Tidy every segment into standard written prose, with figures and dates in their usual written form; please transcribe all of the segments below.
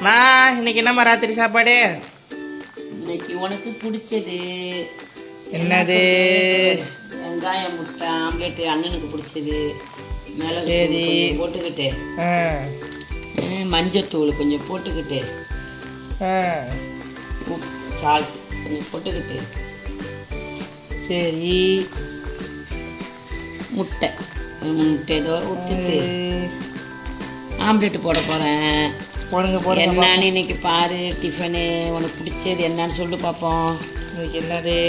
மா இன்னைக்கு என்னம்மா ராத்திரி சாப்பாடு? இன்னைக்கு உனக்கு பிடிச்சது என்னது? வெங்காயம் முட்டை ஆம்லேட்டு அண்ணனுக்கு பிடிச்சது. மிளகு சரி போட்டுக்கிட்டு ஆ மஞ்சத்தூள் கொஞ்சம் போட்டுக்கிட்டு ஆ சால்ட் கொஞ்சம் போட்டுக்கிட்டு சரி முட்டை ஏதோ ஊற்றிட்டு ஆம்லேட்டு போட போகிறேன். போடுங்க போடுங்க. என்னன்னு இன்னைக்கு பாரு. டிஃபனு உனக்கு பிடிச்சது என்னன்னு சொல்லு பார்ப்போம். இன்னைக்கு என்னது?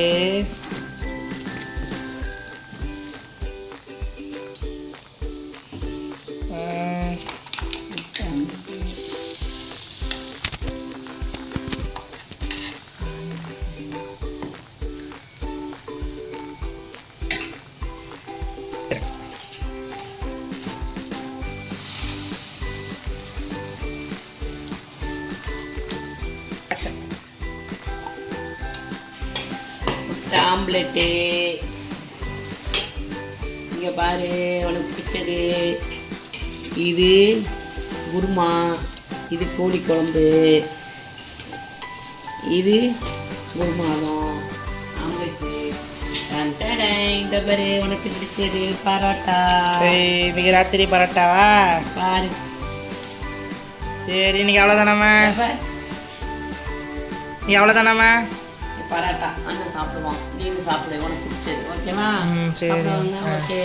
ஆம்லெட்டு இங்கே பாரு உனக்கு பிடிச்சது. இது குருமா, இது கோழி குழம்பு, இது குருமாதம் ஆம்லெட்டு. இந்த பாரு உனக்கு பிடிச்சது பரோட்டா. இன்னைக்கு ராத்திரி பரோட்டாவா? பாரு. சரி இன்னைக்கு அவ்வளோதானம்மா? நீ அவ்வளோதானம்மா? பரோட்டா அண்ணன் சாப்பிடுவான், நீங்க சாப்பிடு உனக்கு பிடிச்சது. ஓகேவா? சரி ஓகே.